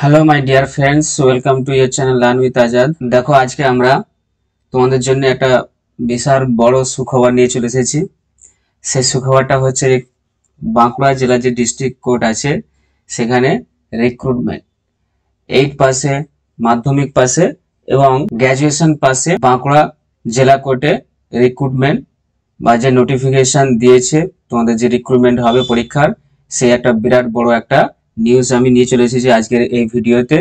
Hello my dear friends, welcome to your channel learn with Azad. দেখো, আজকে আমরা তোমাদের জন্য একটা বিশাল বড় সুখবর নিয়ে চলে এসেছি। সেই সুখবরটা হচ্ছে বাঁকুড়া জেলার যে ডিস্ট্রিক্ট কোর্ট আছে সেখানে রিক্রুটমেন্ট 8 পাশে, মাধ্যমিক পাশে এবং গ্র্যাজুয়েশন পাশে বাঁকুড়া জেলা কোর্টে রিক্রুটমেন্ট বা যে নোটিফিকেশন দিয়েছে তোমাদের যে রিক্রুটমেন্ট হবে পরীক্ষার, সেই একটা বিরাট বড় একটা নিউজ আমি নিয়ে চলে এসেছি আজকের এই ভিডিওতে।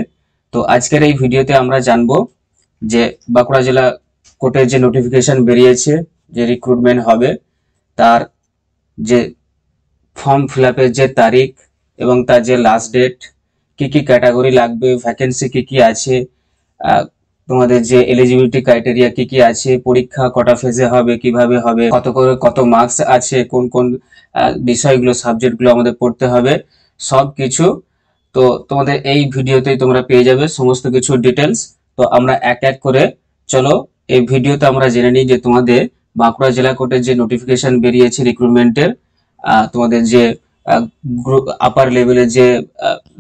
তো আজকের এই ভিডিওতে আমরা জানবো যে বাঁকুড়া জেলা কোর্টের যে নোটিফিকেশন বেরিয়েছে যে রিক্রুটমেন্ট হবে, তার যে ফর্ম ফিল আপের যে তারিখ এবং তার যে লাস্ট ডেট, কি কি ক্যাটাগরি লাগবে, ভ্যাকেন্সি কি কি আছে, তোমাদের যে এলিজিবিলিটি ক্রাইটেরিয়া কি কি আছে, পরীক্ষা কটা ফেজে হবে, কিভাবে হবে, কত করে কত মার্কস আছে, কোন কোন বিষয়গুলো সাবজেক্টগুলো আমাদের পড়তে হবে, সব কিছু তো তোমাদের এই ভিডিওতেই তোমরা পেয়ে যাবে সমস্ত কিছু ডিটেলস। তো আমরা এক এক করে চলো এই ভিডিওতে আমরা জেনে নিই যে তোমাদের বাঁকুড়া জেলা কোর্টের যে নোটিফিকেশন বেরিয়েছে রিক্রুটমেন্টের, তোমাদের যে আপার লেভেলের যে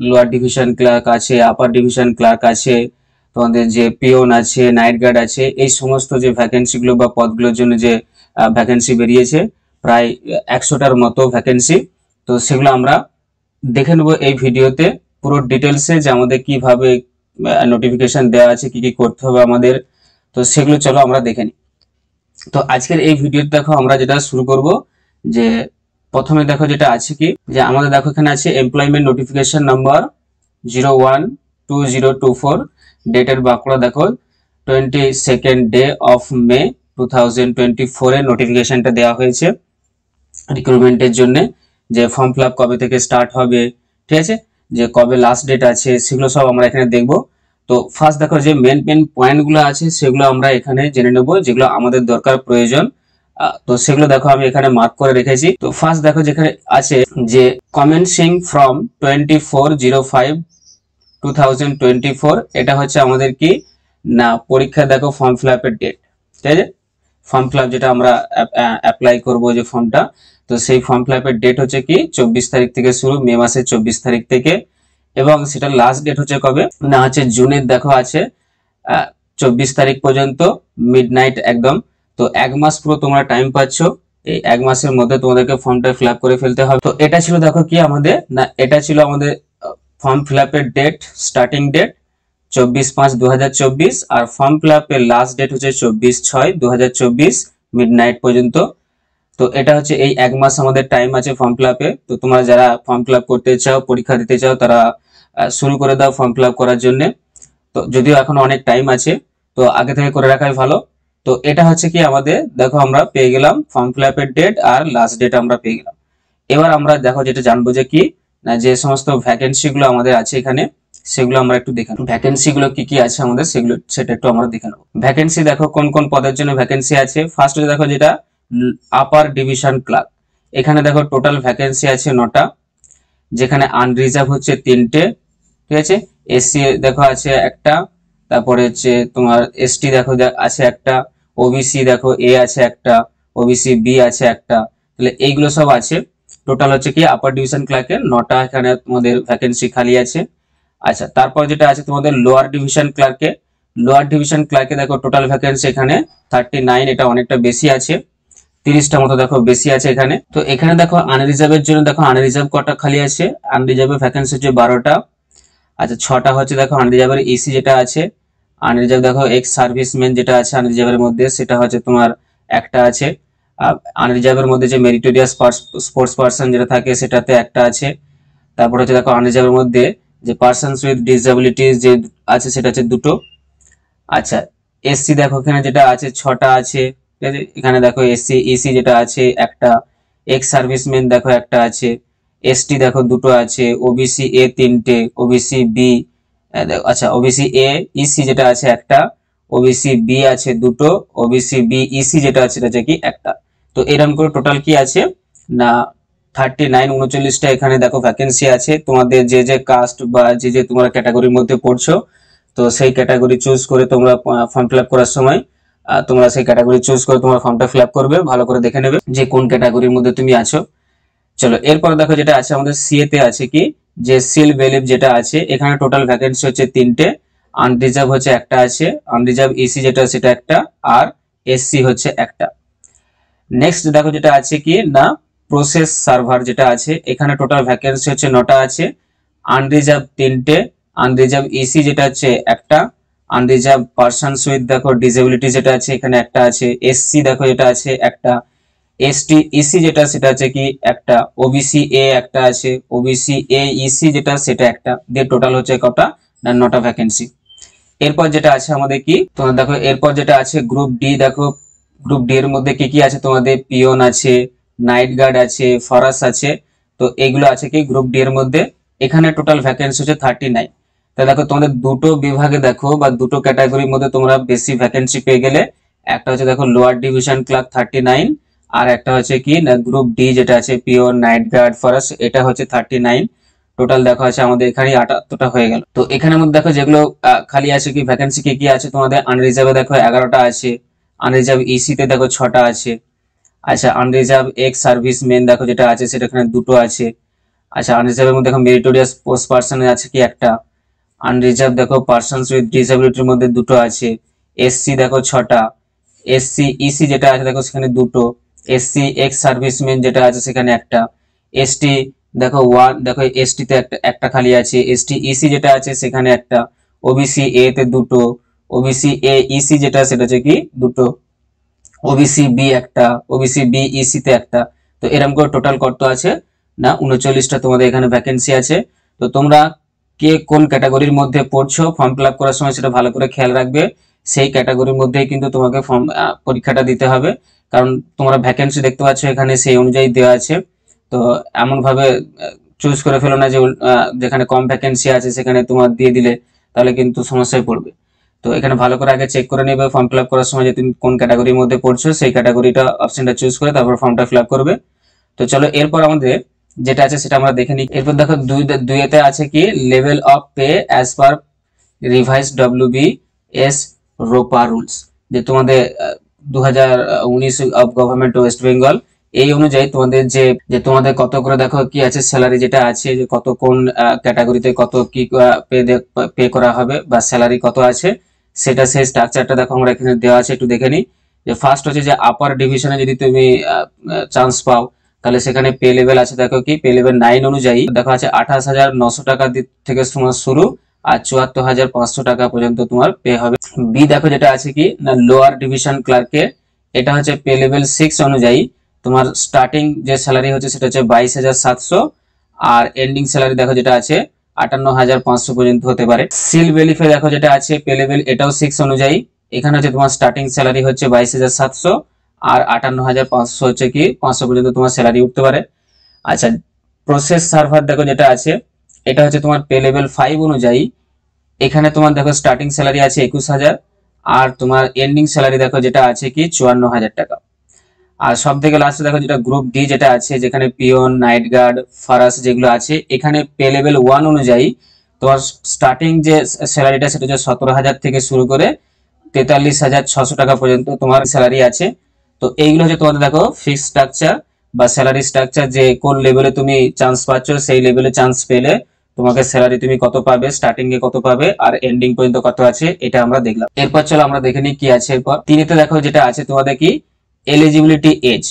লোয়ার ডিভিশন ক্লার্ক আছে, আপার ডিভিশন ক্লার্ক আছে, তোমাদের যে পিওন আছে, নাইট গার্ড আছে, এই সমস্ত যে ভ্যাকেন্সিগুলো বা পদগুলোর জন্য যে ভ্যাকেন্সি বেরিয়েছে প্রায় 100টার মতো ভ্যাকেন্সি। তো সেগুলো আমরা দেখে নেবো এই ভিডিওতে পুরো ডিটেলসে, যে আমাদের কিভাবে নোটিফিকেশন দেওয়া আছে, কি কি করতে হবে আমাদের। তো সেগুলো চলো আমরা দেখে নিই। তো আজকের এই ভিডিওতে দেখো আমরা যেটা শুরু করব, যে প্রথমে দেখো যেটা আছে কি, যে আমাদের দেখো এখানে আছে এমপ্লয়মেন্ট নোটিফিকেশন নাম্বার 012024, ডেটের বাঁকুড়া দেখো 22nd ডে অফ মে 2024 এর নোটিফিকেশনটা দেওয়া হয়েছে রিক্রুটমেন্টের জন্য। যে ফর্ম ফিল আপ কবে থেকে স্টার্ট হবে, ঠিক আছে, যে কবে লাস্ট ডেট আছে, সেগুলো সব আমরা এখানে দেখবো। তো ফার্স্ট দেখো যে মেন পয়েন্টগুলো আছে সেগুলো আমরা এখানে জেনে নেব, যেগুলো আমাদের দরকার প্রয়োজন। তো সেগুলো দেখো আমি এখানে মার্ক করে রেখেছি। তো ফার্স্ট দেখো যেখানে আছে যে কমেন্সিং ফ্রম 24/05/2024, এটা হচ্ছে আমাদের কি না পরীক্ষা দেখো ফর্ম ফিল আপের ডেট, ঠিক আছে। ফর্ম ফিল আপ যেটা আমরা অ্যাপ্লাই করবো যে ফর্মটা, তো সেই ফর্ম ফিল আপের ডেট হচ্ছে কি 24 তারিখ থেকে শুরু, মে মাসের 24 তারিখ থেকে, এবং সেটার লাস্ট ডেট হচ্ছে কবে না হচ্ছে জুনের দেখো আছে 24 তারিখ পর্যন্ত মিডনাইট একদম। তো এক মাস পুরো তোমরা টাইম পাচ্ছ, এই এক মাসের মধ্যে তোমাদেরকে ফর্মটা ফিল আপ করে ফেলতে হবে। তো এটা ছিল দেখো কি আমাদের না, এটা ছিল আমাদের ফর্ম ফিল আপের ডেট, স্টার্টিং ডেট 24/5/2024, আর ফর্ম ফিল আপের লাস্ট ডেট হচ্ছে 24/6/2024 মিডনাইট পর্যন্ত। তো এটা হচ্ছে এই এক মাস আমাদের টাইম আছে ফর্ম ফিল আপে। তো তোমরা যারা ফর্ম ফিল আপ করতে চাও, পরীক্ষা দিতে চাও, তারা শুরু করে দাও ফর্ম ফিল আপ করার জন্য। তো যদিও এখন অনেক টাইম আছে, তো আগে থেকে করে রাখাই ভালো। তো এটা হচ্ছে কি আমাদের দেখো আমরা পেয়ে গেলাম ফর্ম ফিল আপের ডেট আর লাস্ট ডেট আমরা পেয়ে গেলাম। এবার আমরা দেখো যেটা জানবো যে কি না, যে সমস্ত ভ্যাকেন্সি গুলো আমাদের আছে এখানে, সেগুলো আমরা একটু দেখে নেব। ভ্যাকেন্সি গুলো কি কি আছে আমাদের সেগুলো সেটা একটু আমরা দেখে নেবো। ভ্যাকেন্সি দেখো কোন কোন পদের জন্য ভ্যাকেন্সি আছে। ফার্স্ট দেখো যেটা আপার ডিভিশন ক্লার্ক, এখানে দেখো টোটাল ভ্যাকেন্সি আছে 9টা, যেখানে আনরিজার্ভ হচ্ছে 3টে, ঠিক আছে। এসসি দেখো আছে একটা, তারপরে হচ্ছে তোমার এসটি দেখো আছে একটা, ওবিসি দেখো এ আছে একটা, ওবিসি বি আছে একটা, তাহলে এইগুলো সব আছে। টোটাল হচ্ছে কি আপার ডিভিশন ক্লার্কের 9টা এখানে তোমাদের ভ্যাকেন্সি খালি আছে। আচ্ছা, তারপর যেটা আছে তোমাদের লোয়ার ডিভিশন ক্লার্কে, লোয়ার ডিভিশন ক্লার্কে দেখো টোটাল ভ্যাকেন্সি এখানে 39, এটা অনেকটা বেশি আছে, 30টা মতো দেখো বেশি আছে এখানে। তো এখানে দেখো আনরিজার্ভের জন্য দেখো আনরিজার্ভ কটা খালি আছে, আনরিজার্ভের ভ্যাকেন্সি হচ্ছে 12টা। আচ্ছা, 6টা হচ্ছে দেখো আনরিজার্ভের ইসি যেটা আছে, আনরিজার্ভ দেখো এক্স সার্ভিসম্যান যেটা আছে আনরিজার্ভের মধ্যে, সেটা হচ্ছে তোমার একটা আছে। আনরিজার্ভের মধ্যে যে মেরিটোরিয়াস স্পোর্টস পার্সন যেটা থাকে সেটাতে একটা আছে। তারপর হচ্ছে দেখো আনরিজার্ভের মধ্যে যে পার্সনস উইথ ডিসএবিলিটিস যে আছে সেটা হচ্ছে 2টো। আচ্ছা, এসসি দেখো এখানে যেটা আছে 6টা আছে, ঠিক আছে। এখানে দেখো এসসি ইসি যেটা আছে একটা, এক্স সার্ভিসম্যান দেখো একটা আছে, এসটি দেখো 2টো আছে, ওবিসি এ 3টে, ওবিসি বি, আচ্ছা ওবিসি এ ইসি যেটা আছে একটা, ওবিসি বি আছে 2টো, ওবিসি বি ইসি যেটা আছে এটা হচ্ছে কি একটা। তো এরকম করে টোটাল কি আছে না 39 এখানে দেখো ভ্যাকেন্সি আছে। তোমাদের যে যে কাস্ট বা যে যে তোমরা ক্যাটাগরির মধ্যে পড়ছো, তো সেই ক্যাটাগরি চুজ করে তোমরা ফর্ম ফিল আপ করার সময় তোমরা সেই ক্যাটাগরি চুজ করে তোমার ফর্মটা ফিল আপ করবে, ভালো করে দেখে নেবে যে কোন ক্যাটাগরির মধ্যে তুমি আছো। চলো এরপর দেখো যেটা আছে আমাদের সিএ তে আছে কি যে সিল বেলিভ যেটা আছে, এখানে টোটাল ভ্যাকেন্সি হচ্ছে 3টে, আনরিজার্ভ হচ্ছে একটা আছে, আনরিজার্ভ ইসি যেটা সেটা একটা, আর এসসি হচ্ছে একটা। নেক্সট দেখো যেটা আছে কি না প্রসেস সার্ভার যেটা আছে, এখানে টোটাল ভ্যাকেন্সি হচ্ছে 9টা আছে, আনরিজার্ভ 3টে, আনরিজার্ভ ইসি যেটা হচ্ছে একটা, আনরিজার্ভ পারসনস উইথ দেখো ডিসেবিলিটি যেটা আছে এখানে একটা আছে, এসসি দেখো যেটা আছে একটা, এসটি ইসি যেটা সেটা আছে কি একটা, ওবিসি এ একটা আছে, ওবিসি এ ইসি যেটা সেটা একটা, দিয়ে টোটাল হচ্ছে কটা না 9টা ভ্যাকেন্সি। এরপর যেটা আছে আমাদের কি তোমরা দেখো, এরপর যেটা আছে গ্রুপ ডি, দেখো গ্রুপ ডি এর মধ্যে কি কি আছে তোমাদের, পিয়ন আছে, নাইট গার্ড আছে, ফরাস আছে। তো এগুলো আছে কি গ্রুপ ডি এর মধ্যে। এখানে টোটাল ভ্যাকেন্সি হচ্ছে 39। তা দেখো তোমাদের দুটো বিভাগে দেখো বা দুটো ক্যাটাগরির মধ্যে তোমরা বেশি ভ্যাকেন্সি পেয়ে গেলে, একটা হচ্ছে দেখো লোয়ার ডিভিশন ক্লার্ক 39, আর একটা হচ্ছে কি না গ্রুপ ডি যেটা আছে পিওর নাইট গার্ড ফরাস, এটা হচ্ছে 39। টোটাল দেখো আছে আমাদের এখানে 78টা হয়ে গেল। তো এখানের মধ্যে দেখো যেগুলো খালি আছে কি ভ্যাকেন্সি কি কি আছে তোমাদের, আনরিজার্ভে দেখো 11টা আছে, আনরিজার্ভ ইসি তে দেখো 6টা আছে। আচ্ছা আনরিজার্ভ এক্স সার্ভিস মেন দেখো যেটা আছে সেটা এখানে 2টো আছে। আচ্ছা আনরিজার্ভের মধ্যে দেখো মেরিটোরিয়াস পোস্ট পার্সন আছে কি একটা, আনরিজার্ভ দেখো পার্সনস উইথ ডিসেবিলিটির মধ্যে 2টো আছে, এসসি দেখো 6টা, এসসি ইসি যেটা আছে দেখো সেখানে 2টো, এসসি এক্স সার্ভিসম্যান যেটা আছে সেখানে একটা, এসটি দেখো 1 দেখো এসটি তে একটা খালি আছে, এসটি ইসি যেটা আছে সেখানে একটা, ওবিসি এ তে 2টো, ওবিসি এ ইসি যেটা সেটা হচ্ছে কি 2টো, ওবিসি বি একটা, ওবিসি বি ইসি তে একটা। তো এরকম করে টোটাল কত আছে না 39টা তোমাদের এখানে ভ্যাকেন্সি আছে। তো তোমরা কে কোন ক্যাটাগরির মধ্যে পড়ছো ফর্ম ফিল আপ করার সময় সেটা ভালো করে খেয়াল রাখবে, সেই ক্যাটাগরির মধ্যেই কিন্তু তোমাকে ফর্ম পরীক্ষাটা দিতে হবে। কারণ তোমরা ভ্যাকেন্সি দেখতে পাচ্ছ এখানে সেই অনুযায়ী দেওয়া আছে। তো এমন ভাবে চুজ করে ফেলো না যে যেখানে কম ভ্যাকেন্সি আছে সেখানে তোমার দিয়ে দিলে তাহলে কিন্তু সমস্যায় পড়বে। তো এখানে ভালো করে আগে চেক করে নেবে ফর্ম ফিল আপ করার সময় যে তুমি কোন ক্যাটাগরির মধ্যে পড়ছো, সেই ক্যাটাগরিটা অপশনটা চুজ করে তারপর ফর্মটা ফিল আপ করবে। তো চলো এরপর আমাদের যেটা আছে সেটা আমরা দেখে নিই। এরপর দেখো দুইতে আছে কি level of pay as per revise WBS ROPA rules, যে তোমাদের 2019 অফ গভর্নমেন্ট ওয়েস্ট বেঙ্গল, এই অনুযায়ী তোমাদের যে তোমাদের কত করে দেখো কি আছে স্যালারি যেটা আছে, যে কত কোন ক্যাটাগরিতে কত কি পে করা হবে বা স্যালারি কত আছে, সেটা সেই স্ট্রাকচারটা দেখো আমরা এখানে দেওয়া আছে, একটু দেখে নিই। যে ফার্স্ট হচ্ছে যে আপার ডিভিশনে যদি তুমি চান্স পাও তাহলে সেখানে পে লেভেল আছে দেখো কি পে লেভেল 9 অনুযায়ী দেখো আছে 28,900 টাকা থেকে তোমার শুরু, আর 74,500 টাকা পর্যন্ত তোমার পে হবে। বি দেখো যেটা আছে কি না লোয়ার ডিভিশন ক্লার্কে, এটা হচ্ছে পে লেভেল 6 অনুযায়ী তোমার স্টার্টিং যে স্যালারি হচ্ছে সেটা হচ্ছে 22,700, আর এন্ডিং স্যালারি দেখো যেটা আছে 58,500 পর্যন্ত হতে পারে। সিল বেলিফে দেখো যেটা আছে পে লেভেল এটাও 6 অনুযায়ী, এখানে হচ্ছে তোমার স্টার্টিং স্যালারি হচ্ছে 22,700, আর 58,500 হচ্ছে কি 500 পর্যন্ত তোমার স্যালারি উঠতে পারে। আচ্ছা প্রসেস সার্ভার দেখো যেটা আছে, এটা হচ্ছে তোমার পে লেভেল 5 অনুযায়ী, এখানে তোমার দেখো স্টার্টিং স্যালারি আছে 21,000, আর তোমার এন্ডিং স্যালারি দেখো যেটা আছে কি 54,000 টাকা। আর সব থেকে লাস্টে দেখো যেটা গ্রুপ ডি যেটা আছে, যেখানে পিওন নাইট গার্ড ফারাস যেগুলো আছে, এখানে পে লেভেল 1 অনুযায়ী তোমার স্টার্টিং যে স্যালারিটা সেটা হচ্ছে 17,000 থেকে শুরু করে 43,600 টাকা পর্যন্ত তোমার স্যালারি আছে। তো এইগুলো হচ্ছে তোমাদের দেখো ফিক্স স্ট্রাকচার বা স্যালারি স্ট্রাকচার, যে কোন লেভেলে তুমি চান্স পাচ্ছ, সেই লেভেলে চান্স পেলে তোমাকে স্যালারি তুমি কত পাবে, স্টার্টিং এ কত পাবে আর এন্ডিং পর্যন্ত কত আছে, এটা আমরা দেখলাম। এরপর চলো আমরা দেখে নিই কি আছে এরপর। তিনেতে দেখো যেটা আছে তোমাদের কি এলিজিবিলিটি এজ,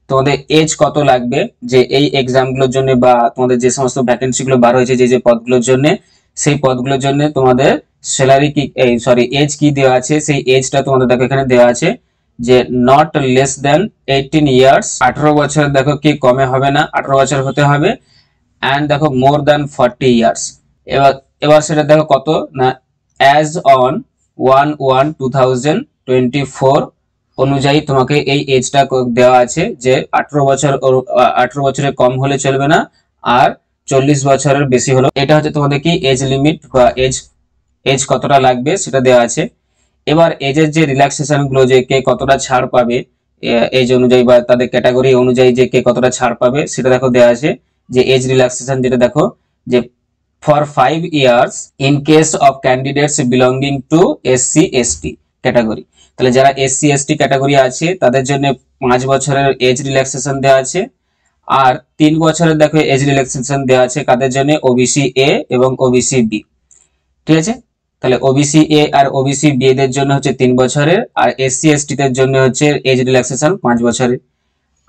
তোমাদের এজ কত লাগবে যে এই এক্সাম গুলোর জন্য বা তোমাদের যে সমস্ত ভ্যাকেন্সি গুলো বার হয়েছে যে পদগুলোর জন্য, সেই পদগুলোর জন্য তোমাদের স্যালারি কি এজ কি দেওয়া আছে, সেই এজটা তোমাদের দেখো এখানে দেওয়া আছে যে নট লেস দেন 18 ইয়ার্স, 18 বছর দেখো কি কমে হবে না, 18 বছর হতে হবে, এন্ড দেখো মোর দেন 40 ইয়ার্স। এবার এবার সেটা দেখো কত না অ্যাজ অন 1/1/2024 অনুযায়ী তোমাকে এই এজটা দেওয়া আছে যে 18 বছরের কম হলে চলবে না, আর 40 বছরের বেশি হলো। এটা হচ্ছে তোমাদের কি এজ লিমিট বা এজ কতটা লাগবে সেটা দেওয়া আছে। এবার এজের যে রিল্যাক্সেশন গুলো যে কে কতটা ছাড় পাবে এজ অনুযায়ী বা তাদের ক্যাটাগরি অনুযায়ী যে কে কতটা ছাড় পাবে সেটা দেখো দেওয়া আছে। যে এজ রিল্যাক্সেশন যেটা দেখো যে for 5 years in case of candidates belonging to SC ST category, তাহলে যারা এসসি এসটি ক্যাটাগরি আছে তাদের জন্য 5 বছরের এজ রিল্যাক্সেশন দেওয়া আছে। আর 3 বছরের দেখো এজ রিল্যাক্সেশন দেওয়া আছে কাদের জন্য, ওবিসি এ এবং ওবিসি বি। ঠিক আছে, তাহলে ওবিসি এ আর ওবিসি বি এদের জন্য হচ্ছে 3 বছরের, আর এসসি এসটি দের জন্য হচ্ছে এজ রিল্যাক্সেশন 5 বছরের।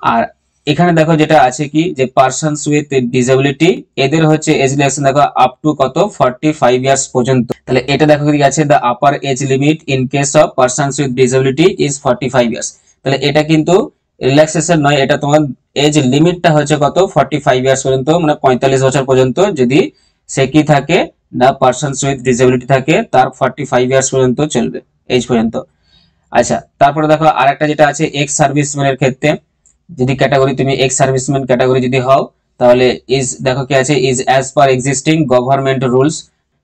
আর এখানে দেখো যেটা আছে কি যে পারসনস উইথ ডিসেবিলিটি এদের হচ্ছে এজ রিল্যাক্সেশন দেখো আপ টু কত 45 ইয়ার্স পর্যন্ত। তাহলে এটা দেখো কি আছে, the upper age limit in case of persons with disability is 45 years. তাহলে এটা কিন্তু রিল্যাক্সেশন নয়, এটা তোমার এজ লিমিটটা হচ্ছে কত 45 ইয়ার্স পর্যন্ত, মানে 45 বছর পর্যন্ত যদি সে কি থাকে না পারসনস উইথ ডিসেবিলিটি থাকে তার 45 ইয়ার্স পর্যন্ত চলবে এজ পর্যন্ত। আচ্ছা, তারপরে দেখো আরেকটা যেটা আছে এক্স সার্ভিসম্যানের ক্ষেত্রে, যদি ক্যাটাগরি তুমি এক্স সার্ভিসম্যান ক্যাটাগরি যদি হও তাহলে ইজ দেখো কি আছে is as per existing government rules,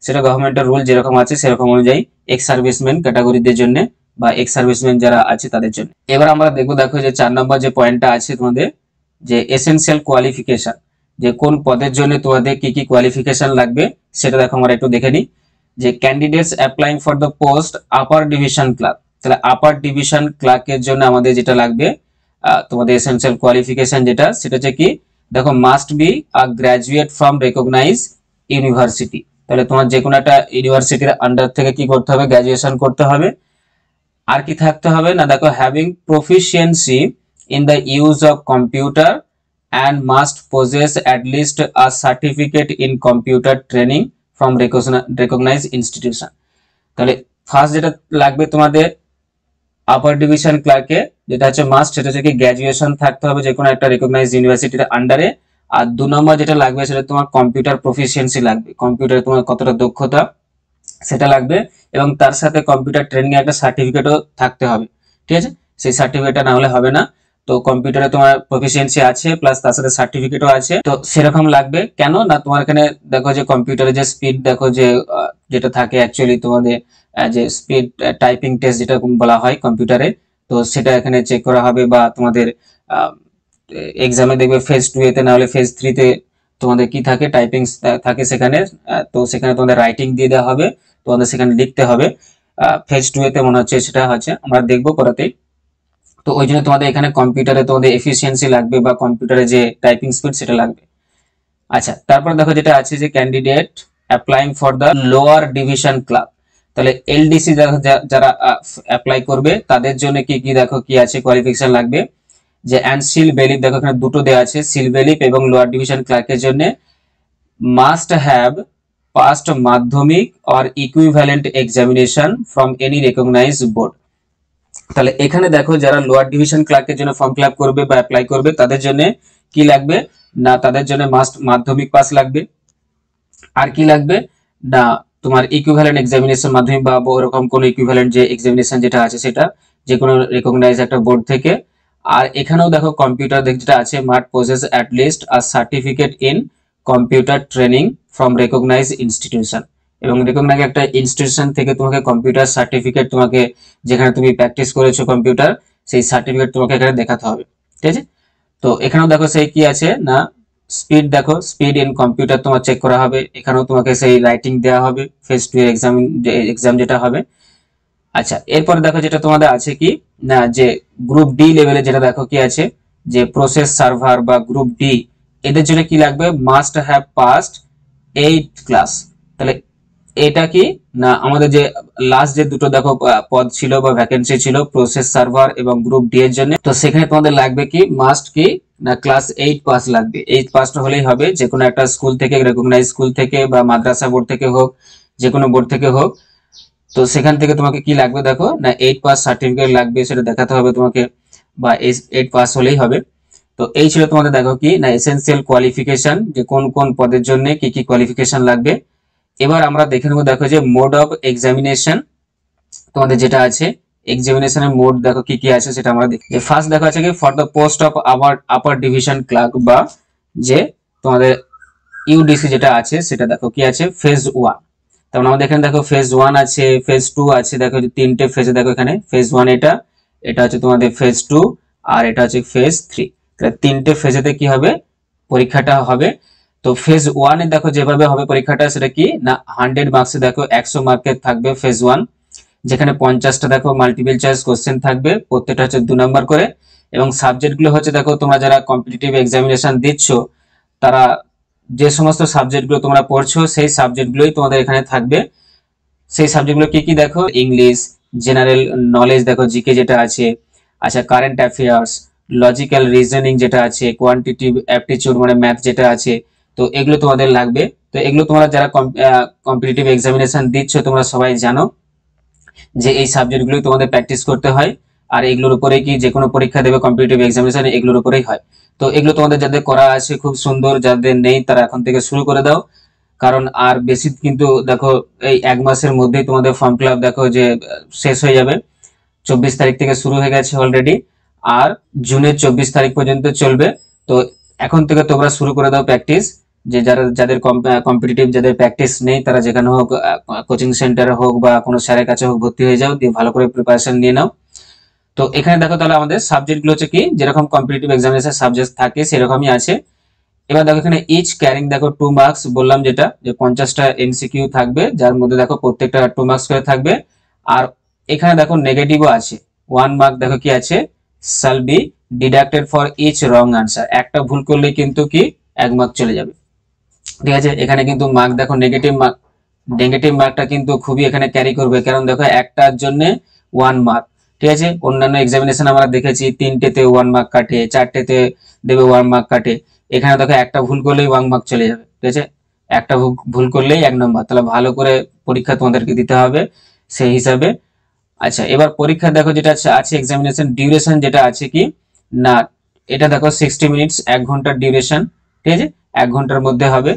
সেটা গভর্নমেন্টের রুল যেরকম আছে সেরকম অনুযায়ী এক্স সার্ভিসম্যান ক্যাটাগরিদের জন্য বা এক্স সার্ভিসম্যান যারা আছে তাদের জন্য। এবার আমরা দেখবো দেখো যে 4 নম্বর যে পয়েন্টটা আছে তোমাদের যে এসেনশিয়াল কোয়ালিফিকেশন, যে কোন পদের জন্য তোমাদের কি কি কোয়ালিফিকেশন লাগবে সেটা দেখো আমরা একটু দেখে নিই। যে candidates applying for the post upper division clerk, তাহলে আপার ডিভিশন ক্লার্কের জন্য আমাদের যেটা লাগবে তোমাদের এসেনশিয়াল কোয়ালিফিকেশন যেটা সেটা হচ্ছে কি দেখো must be a graduate from recognise university. তাহলে তোমার যে কোনো একটা ইউনিভার্সিটির আন্ডার থেকে কি করতে হবে, গ্রাজুয়েশন করতে হবে। আর কি থাকতে হবে না দেখো having proficiency in the use of computer and must possess at least a certificate in computer training from recognized institution। তাহলে ফার্স্ট যেটা লাগবে তোমাদের আপার ডিভিশন ক্লার্কে যেটা হচ্ছে মাস্ট, সেটা হচ্ছে কি গ্র্যাজুয়েশন থাকতে হবে যে কোনো একটা রেকগনাইজড ইউনিভার্সিটির আন্ডারে। আর 2 নম্বর যেটা লাগবে সেটা তোমার কম্পিউটার প্রফিসিয়েন্সি লাগবে, কম্পিউটারে তোমার কতটা দক্ষতা সেটা লাগবে, এবং তার সাথে কম্পিউটার ট্রেনিং এর একটা সার্টিফিকেটও থাকতে হবে। ঠিক আছে, সেই সার্টিফিকেটটা না হলে হবে না। তো কম্পিউটারে তোমার প্রফিসিয়েন্সি আছে প্লাস তার সাথে সার্টিফিকেটও আছে, তো সেরকম লাগবে। কেন না তোমার এখানে দেখো যে কম্পিউটারে যে স্পিড দেখো যে যেটা থাকে অ্যাকচুয়ালি তোমাদের যে স্পিড টাইপিং টেস্ট যেটা বলা হয় কম্পিউটারে, তো সেটা এখানে চেক করা হবে। বা তোমাদের এক্সামে দেখবে ফেজ 2 এতে না হলে ফেজ 3 তে তোমাদের কি থাকে টাইপিং থাকে সেখানে, তো সেখানে তোমাদের রাইটিং দিয়ে দেওয়া হবে, তোমাদের সেখানে লিখতে হবে। ফেজ 2 এতে মনে হচ্ছে সেটা হচ্ছে আমরা দেখবো পরেতেই। তো ওই জন্য তোমাদের এখানে কম্পিউটারে তোমাদের এফিসিয়েন্সি লাগবে বা কম্পিউটারে যে টাইপিং স্পিড সেটা লাগবে। আচ্ছা, তারপর দেখো যেটা আছে যে candidate applying for the lower division club, তাহলে এলডিসি যারা অ্যাপ্লাই করবে তাদের জন্য কি কি দেখো কি আছে কোয়ালিফিকেশন লাগবে। যে অ্যান্ড সিল বেলিফ দেখো এখানে দুটো দেওয়া আছে, সিল বেলিফ এবং লোয়ার ডিভিশন ক্লার্কের জন্য মাস্ট হ্যাভ পাস্ট মাধ্যমিক or equivalent examination from any recognized board. তাহলে এখানে দেখো যারা লোয়ার ডিভিশন ক্লার্কের জন্য ফর্ম ফিল আপ করবে বা অ্যাপ্লাই করবে তাদের জন্য কি লাগবে না, তাদের জন্য মাস্ট মাধ্যমিক পাস লাগবে। আর কি লাগবে না তোমার ইকুইভ্যালেন্ট এক্সামিনেশন মাধ্যমিক বা ওরকম কোন ইকুইভ্যালেন্ট যে এক্সামিনেশন যেটা আছে সেটা যে কোনো রেকগনাইজ একটা বোর্ড থেকে। আর এখানেও দেখো কম্পিউটার যেটা আছে must possess at least a certificate in computer training from recognise institution, এবং রেকগনাইজ একটা ইনস্টিটিউশন থেকে তোমাকে কম্পিউটার সার্টিফিকেট তোমাকে যেখানে তুমি প্র্যাকটিস করেছো কম্পিউটার সেই সার্টিফিকেট তোমাকে এখানে দেখাতে হবে। ঠিক আছে, তো এখানেও দেখো সেই কি আছে না স্পিড দেখো স্পিড ইন কম্পিউটার তোমার চেক করা হবে, এখানেও তোমাকে সেই রাইটিং দেওয়া হবে ফেজ 2 এর এক্সাম যেটা হবে। আচ্ছা, এরপরে দেখো যেটা তোমাদের আছে কি না যে গ্রুপ ডি লেভেলে যেটা দেখো কি আছে যে প্রসেস সার্ভার বা গ্রুপ ডি এদের জন্য কি লাগবে মাস্ট হ্যাভ পাসড 8 ক্লাস। তাহলে এটা কি না আমাদের যে লাস্ট যে দুটো দেখো পদ ছিল বা ভ্যাকেন্সি ছিল প্রসেস সার্ভার এবং গ্রুপ ডি এর জন্য, তো সেখানে তোমাদের লাগবে কি মাস্ট কি না ক্লাস 8 পাস লাগবে। 8 পাসটা হলেই হবে, যে কোনো একটা স্কুল থেকে রেকগনাইজ স্কুল থেকে বা মাদ্রাসা বোর্ড থেকে হোক যে কোনো বোর্ড থেকে হোক, তো সেখান থেকে তোমাকে কি লাগবে দেখো না 8 পাস সার্টিফিকেট লাগবে, সেটা দেখাতে হবে তোমাকে, বা 8 পাস হলেই হবে। তো এই ছিল তোমাদের দেখো কি না এসেনশিয়াল কোয়ালিফিকেশন, যে কোন কোন পদের জন্য কি কি কোয়ালিফিকেশন লাগবে। এবার আমরা দেখে নেবো দেখো যে মোড অফ এক্সামিনেশন তোমাদের যেটা আছে এক্সামিনেশনের মোড দেখো কি কি আছে সেটা আমরা দেখি। যে ফার্স্ট দেখো আছে কি for the post of upper division clerk বা যে তোমাদের ইউডিসি যেটা আছে সেটা দেখো কি আছে ফেজ 1। তারপর আমাদের এখানে দেখো ফেজ 1 আছে, ফেজ 2 আছে, দেখো তিনটে ফেজে দেখো এখানে ফেজ 1 এটা হচ্ছে তোমাদের ফেজ 2 আর এটা হচ্ছে ফেজ 3। তাহলে তিনটে ফেজেতে কি হবে পরীক্ষাটা হবে। তো ফেজ 1 এ দেখো যেভাবে হবে পরীক্ষাটা সেটা কি না 100 মার্কসে দেখো 100 মার্কের থাকবে ফেজ 1, যেখানে 50টা দেখো মাল্টিপল চয়েস কোশ্চেন থাকবে, প্রত্যেকটা হচ্ছে 2 নাম্বার করে, এবং সাবজেক্টগুলো হচ্ছে দেখো তোমরা যারা কম্পিটিটিভ এক্সামিনেশন দিচ্ছ তারা যে সমস্ত সাবজেক্টগুলো তোমরা পড়ছো সেই সাবজেক্টগুলোই তোমাদের এখানে থাকবে। সেই সাবজেক্টগুলো কি কি দেখো, ইংলিশ, জেনারেল নলেজ দেখো জিকে যেটা আছে, আচ্ছা কারেন্ট অ্যাফেয়ার্স, লজিক্যাল রিজনিং যেটা আছে, কোয়ান্টিটিভ অ্যাপটিটিউড মানে ম্যাথ যেটা আছে, তো এগুলো তোমাদের লাগবে। তো এগুলো তোমরা যারা কম্পিটিটিভ এক্সামিনেশন দিচ্ছ তোমরা সবাই জানো যে এই সাবজেক্টগুলো তোমাদের প্র্যাকটিস করতে হয়, আর এগুলোর উপরে কি যে কোনো পরীক্ষা দেবে কম্পিটিটিভ এক্সামিনেশন এগুলোর উপরেই হয়। তো এগুলো তোমাদের যাদের করা আছে খুব সুন্দর, যাদের নেই তারা এখন থেকে শুরু করে দাও, কারণ আর বেশি কিন্তু দেখো এই এক মাসের মধ্যেই তোমাদের ফর্ম ফিল আপ দেখো যে শেষ হয়ে যাবে। 24 তারিখ থেকে শুরু হয়ে গেছে অলরেডি, আর জুনের 24 তারিখ পর্যন্ত চলবে। তো এখন থেকে তোমরা শুরু করে দাও প্র্যাকটিস, যে যাদের কম্পিটিটিভ যাদের প্র্যাকটিস নেই তারা যেখানে হোক কোচিং সেন্টারে হোক বা কোনো স্যারের কাছে হোক ভর্তি হয়ে যাও, দিয়ে ভালো করে প্রিপারেশন নিয়ে নাও। তো এখানে দেখো তাহলে আমাদের সাবজেক্টগুলো হচ্ছে কি যেরকম কম্পিটিটিভ এক্সামিনেশন সাবজেক্ট থাকে সেরকমই আছে। এবার দেখো এখানে ইচ ক্যারিং দেখো 2 মার্কস বললাম, যেটা যে 50টা এমসিকিউ থাকবে, যার মধ্যে দেখো প্রত্যেকটা 2 মার্কস করে থাকবে। আর এখানে দেখো নেগেটিভও আছে, 1 মার্ক দেখো কি আছে, shall be deducted for each wrong answer, একটা ভুল করলে কিন্তু কি 1 মার্ক চলে যাবে। ঠিক আছে, এখানে কিন্তু মার্ক দেখো নেগেটিভ মার্কটা কিন্তু খুবই এখানে ক্যারি করবে, কারণ দেখো একটার জন্য 1 মার্ক। ঠিক আছে, অন্যান্য এক্সামিনেশন আমরা দেখেছি 3টেতে 1 মার্ক কাটে, 4টেতে দেবে 1 মার্ক কাটে, এখানে দেখো একটা ভুল করলেই 1 মার্ক চলে যাবে। ঠিক আছে, একটা ভুল করলেই 1 নম্বর, তাহলে ভালো করে পরীক্ষা তোমাদেরকে দিতে হবে সেই হিসাবে। আচ্ছা, এবার পরীক্ষা দেখো যেটা আছে এক্সামিনেশন ডিউরেশন যেটা আছে কি না, এটা দেখো 60 মিনিটস, 1 ঘন্টার ডিউরেশন। ঠিক আছে, 1 ঘন্টার মধ্যে হবে।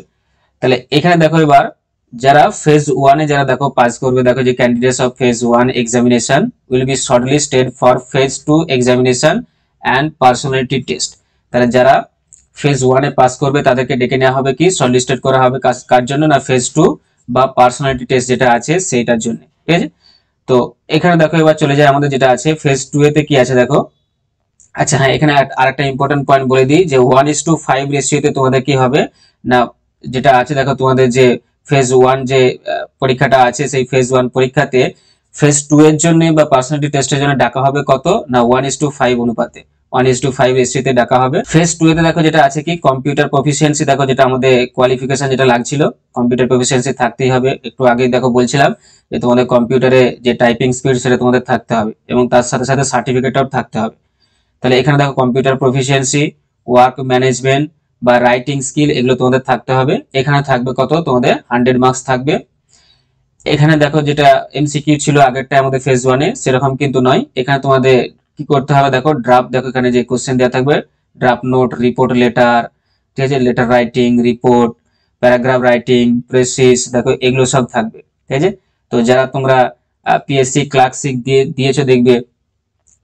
তাহলে এখানে দেখো এবার যারা ফেজ 1 এ যারা দেখো পাস করবে, দেখো যে candidates of phase 1 examination will be shortlisted for phase 2 examination and personality test. তাহলে যারা ফেজ 1 এ পাস করবে তাদেরকে ডেকে নেওয়া হবে, কি শর্টলিস্টেড করা হবে কার জন্য না, ফেজ 2 বা পার্সোনালিটি টেস্ট যেটা আছে সেইটার জন্য। ঠিক আছে, তো এখানে দেখো এবার চলে যায় আমাদের যেটা আছে ফেজ 2 এতে কি আছে দেখো। আচ্ছা হ্যাঁ, এখানে আরেকটা ইম্পর্টেন্ট পয়েন্ট বলে দিই যে 1:5 রেশিওতে তোমাদের কি হবে না, যেটা আছে দেখো তোমাদের যে ফেজ 1 যে পরীক্ষাটা আছে সেই ফেজ 1 পরীক্ষাতে ফেজ 2 এর জন্য বা পার্সোনালিটি টেস্টের জন্য ডাকা হবে কত না 1:5 অনুপাতে, 1:5 রেশিওতে ডাকা হবে। ফেজ 2 এতে দেখো যেটা আছে কি কম্পিউটার প্রফিসিয়েন্সি, দেখো যেটা আমাদের কোয়ালিফিকেশন যেটা লাগছিল, কম্পিউটার প্রফিসিয়েন্সি থাকতেই হবে। একটু আগেই দেখো বলছিলাম যে তোমাদের কম্পিউটারে যে টাইপিং স্পিড সেটা তোমাদের থাকতে হবে, এবং তার সাথে সাথে সার্টিফিকেটও থাকতে হবে। তাহলে এখানে দেখো কম্পিউটার প্রফিসিয়েন্সি, ওয়ার্ক ম্যানেজমেন্ট বা রাইটিং স্কিল এগুলো তোমাদের থাকতে হবে। এখানে থাকবে কত তোমাদের 100 মার্কস থাকবে। এখানে দেখো যেটা এমসিকিউ ছিল আগেরটা আমাদের ফেজ 1 এ সেরকম কিন্তু নয়, এখানে তোমাদের কি করতে হবে দেখো ড্রাফট, দেখো এখানে যে কোশ্চেন দেওয়া থাকবে ড্রাফট নোট, রিপোর্ট লেটার, ঠিক আছে, letter writing, report, paragraph writing, precis, দেখো এগুলো সব থাকবে। ঠিক আছে, তো যারা তোমরা পিএসসি ক্লার্কশিপ দিয়েছো দেখবে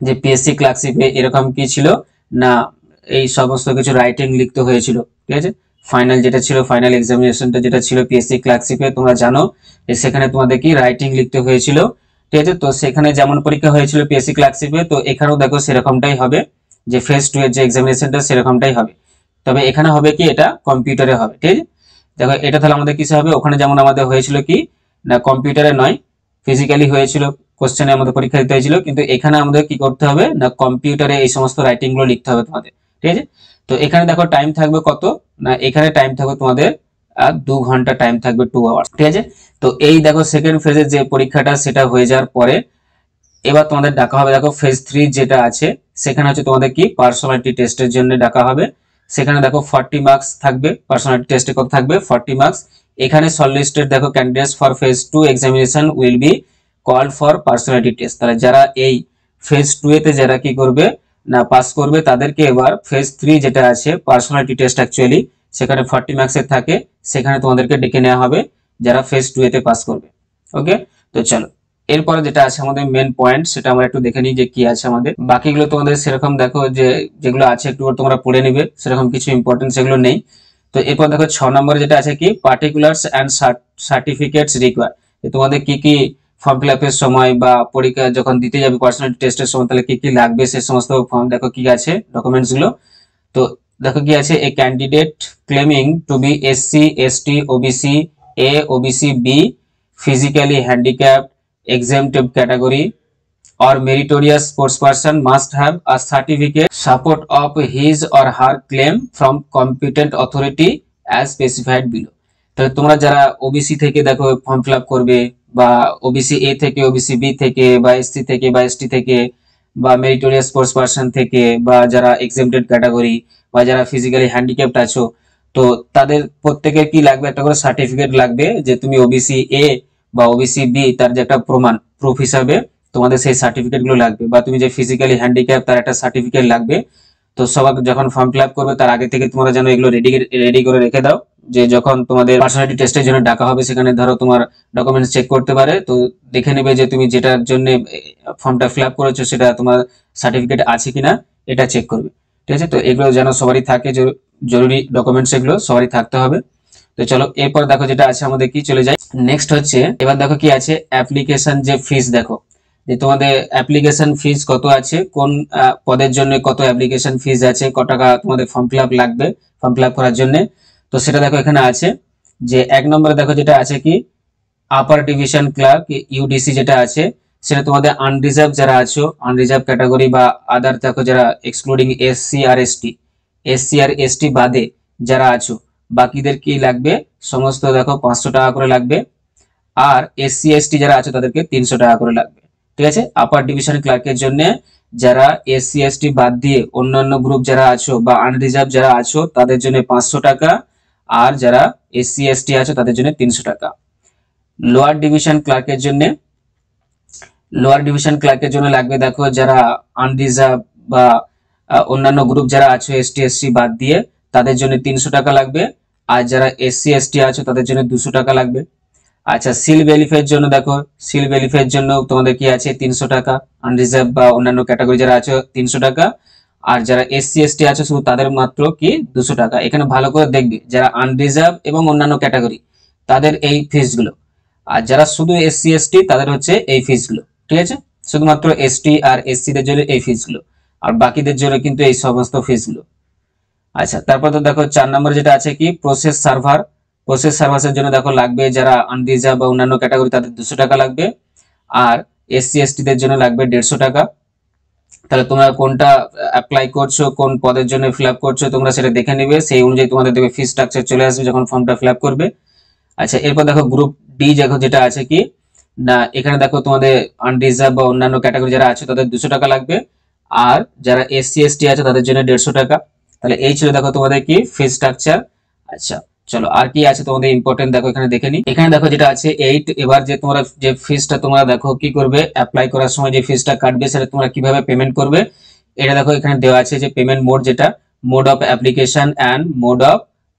যে পিএসসি ক্লার্কশিপে এরকম কি ছিল না, এই সমস্ত কিছু রাইটিং লিখতে হয়েছিল। ঠিক আছে, ফাইনাল যেটা ছিল ফাইনাল এক্সামিনেশনটা যেটা ছিল পিএসসি ক্লার্কশিপে তোমরা জানো যে সেখানে তোমাদের কি রাইটিং লিখতে হয়েছিল। ঠিক আছে, তো সেখানে যেমন পরীক্ষা হয়েছিল পিএসসি ক্লার্কশিপে, তো এখানেও দেখো সেরকমটাই হবে, যে ফেজ 2 এর যে এক্সামিনেশনটা সেরকমটাই হবে, তবে এখানে হবে কি এটা কম্পিউটারে হবে। ঠিক আছে, দেখো এটা তাহলে আমাদের কিসে হবে, ওখানে যেমন আমাদের হয়েছিল কি না কম্পিউটারে নয় ফিজিক্যালি হয়েছিল, কোশ্চেনে আমাদের পরীক্ষা দিতে হয়েছিল, কিন্তু এখানে আমাদের কি করতে হবে না কম্পিউটারে এই সমস্ত রাইটিং গুলো লিখতে হবে তোমাদের। ঠিক আছে, তো এখানে দেখো টাইম থাকবে কত না, এখানে টাইম থাকবে তোমাদের 2 ঘন্টা টাইম থাকবে, 2 আওয়ার্স। ঠিক আছে, তো এই দেখো সেকেন্ড ফেজের যে পরীক্ষাটা সেটা হয়ে যাওয়ার পরে এবার তোমাদের ডাকা হবে দেখো ফেজ 3 যেটা আছে, সেখানে হচ্ছে তোমাদের কি পার্সোনালিটি টেস্টের জন্য ডাকা হবে। সেখানে দেখো 40 মার্কস থাকবে, পার্সোনালিটি টেস্টে কত থাকবে 40 মার্কস। এখানে শর্টলিস্টেড দেখো candidates for phase 2 examination will be called for personality test. তাহলে যারা এই ফেজ 2 এতে যারা কি করবে না পাস করবে তাদেরকে এবার ফেজ 3 যেটা আছে পার্সোনালিটি টেস্ট অ্যাকচুয়ালি সেখানে 40 মার্কসের থাকে, সেখানে তোমাদেরকে ডেকে নেওয়া হবে যারা ফেজ 2 এতে পাস করবে। ওকে, তো চলো এরপরে যেটা আছে আমাদের মেন পয়েন্ট সেটা আমরা একটু দেখে নিই যে কি আছে আমাদের। বাকিগুলো তোমাদের সেরকম দেখো যে যেগুলো আছে একটু তোমরা পড়ে নিবে, সেরকম কিছু ইম্পর্টেন্ট সেগুলো নেই। তো এরপর দেখো 6 নম্বরে যেটা আছে কি পার্টিকুলার্স এন্ড সার্টিফিকেটস রিকোয়ার, তোমাদের কি কি ফর্ম ফিল আপের সময় বা পরীক্ষা যখন দিতে যাবে পার্সোনালিটি টেস্টের সময় তাহলে কি কি লাগবে সে সমস্ত ফর্ম দেখো কি আছে ডকুমেন্টস গুলো। তো দেখো কি আছে, a candidate claiming to be SC ST OBC A OBC B physically handicapped exempted category or meritorious sportsperson must have a certificate support of his or her claim from competent authority as specified below। তো তোমরা যারা OBC থেকে দেখো form fill up করবে, বা OBC A থেকে, OBC B থেকে, বা এসসি থেকে, বা এসটি থেকে, বা মেরিটোরিয়াস স্পোর্টস পারসন থেকে, বা যারা এক্সেমটেড ক্যাটাগরি, বা যারা ফিজিক্যালি হ্যান্ডিক্যাপড আছো, তো তাদের প্রত্যেকের কি লাগবে, একটা করে সার্টিফিকেট লাগবে যে তুমি ওবিসি এ বা ওবিসি বি, তার যে একটা প্রমাণ প্রুফ হিসাবে তোমাদের সেই সার্টিফিকেট গুলো লাগবে, বা তুমি যে ফিজিক্যালি হ্যান্ডিক্যাপ তার একটা সার্টিফিকেট লাগবে। তো সবাই যখন ফর্ম ফিল আপ করবে তার আগে থেকে তোমরা যেন এগুলো রেডি করে রেখে দাও, যে যখন তোমাদের পার্সোনালিটি টেস্টের জন্য ডাকা হবে সেখানে ধরো তোমার ডকুমেন্টস চেক করতে পারে, তো দেখে নেবে যে তুমি যেটার জন্য ফর্মটা ফিল আপ করেছো সেটা তোমার সার্টিফিকেট আছে কিনা, এটা চেক করবে। ঠিক আছে, তো এগুলো যেন সবারই থাকে, জরুরি ডকুমেন্টস এগুলো সবারই থাকতে হবে। তো চলো এরপর দেখো যেটা আছে আমাদের কি, চলে যাই নেক্সট হচ্ছে, এবার দেখো কি আছে অ্যাপ্লিকেশন যে ফিস, দেখো যে তোমাদের অ্যাপ্লিকেশন ফিস কত আছে, কোন পদের জন্য কত অ্যাপ্লিকেশন ফিস আছে, কত টাকা তোমাদের ফর্ম ফিল আপ লাগবে ফর্ম ফিল আপ করার জন্য। তো সেটা দেখো এখানে আছে, যে এক নম্বরে দেখো যেটা আছে কি আপার ডিভিশন ক্লার্ক ইউডিসি যেটা আছে, সেটা তোমাদের আনরিজার্ভ যারা আছো, আনরিজার্ভ ক্যাটাগরি বা আদার দেখো যারা এক্সক্লুডিং এসসি আর এসটি বাদে যারা আছো, বাকিদের কি লাগবে, সমস্ত দেখো 500 টাকা করে লাগবে। আর এসসি এসটি যারা আছে তাদেরকে 300 টাকা করে লাগবে। ঠিক আছে, আপার ডিভিশন ক্লার্কের জন্য যারা এসসি এসটি বাদ দিয়ে অন্যান্য গ্রুপ যারা আছো বা আনরিজার্ভ যারা আছো তাদের জন্য 500 টাকা, আর যারা এসসি এসটি আছো তাদের জন্য 300 টাকা। লোয়ার ডিভিশন ক্লার্কের জন্য লাগবে দেখো যারা আনরিজার্ভ বা অন্যান্য গ্রুপ যারা আছো এসটি এসসি বাদ দিয়ে তাদের জন্য 300 টাকা লাগবে, আর যারা এসসি এসটি আছো তাদের জন্য 200 টাকা লাগবে। আচ্ছা, সিল ভেরিফাইয়ের জন্য দেখো, সিল ভেরিফাইয়ের জন্য তোমাদের কি আছে 300 টাকা, আনরিজার্ভ বা অন্যান্য ক্যাটাগরি যারা আছে 300 টাকা, আর যারা এসসি এসটি আছে শুধু তাদের মাত্র কি 200 টাকা। এখানে ভালো করে দেখবে যারা আনরিজার্ভ এবং অন্যান্য ক্যাটাগরি তাদের এই ফিসগুলো, আর যারা শুধু এসসি এসটি তাদের হচ্ছে এই ফিসগুলো। ঠিক আছে, শুধুমাত্র এসটি আর এসসি দের জন্য এই ফিসগুলো, আর বাকিদের জন্য কিন্তু এই সমস্ত ফিসগুলো। আচ্ছা, তারপর তো দেখো 4 নম্বরে যেটা আছে কি প্রসেস সার্ভারের জন্য দেখো লাগবে যারা আনরিজার্ভ বা অন্যান্য ক্যাটাগরি তাদের 200 টাকা লাগবে, আর এসসি এসটি দের জন্য লাগবে 150 টাকা। তাহলে তোমরা কোনটা অ্যাপ্লাই করছো, কোন পদের জন্য ফিল আপ করছো তোমরা সেটা দেখে নিবে, সেই অনুযায়ী তোমাদের দেখবে ফি স্ট্রাকচার চলে আসবে যখন ফর্মটা ফিল আপ করবে। আচ্ছা, এরপর দেখো গ্রুপ ডি দেখো যেটা আছে কি না, এখানে দেখো তোমাদের আনরিজার্ভ বা অন্যান্য ক্যাটাগরি যারা আছে তাদের 200 টাকা লাগবে, আর যারা এসসি এসটি আছে তাদের জন্য 150 টাকা। তাহলে এই ছিল দেখো তোমাদের কি ফি স্ট্রাকচার। আচ্ছা চলো আর কি আছে তোমাদের ইম্পর্টেন্ট দেখো এখানে দেখে নি। এখানে দেখো যেটা আছে 8, এবার যে তোমরা যে ফিসটা তোমরা দেখো কি করবে, অ্যাপ্লাই করার সময় যে ফিসটা কাটবে সেটা তোমরা কিভাবে পেমেন্ট করবে, এটা দেখো এখানে দেওয়া আছে যে পেমেন্ট মোড, যেটা mode of application and mode of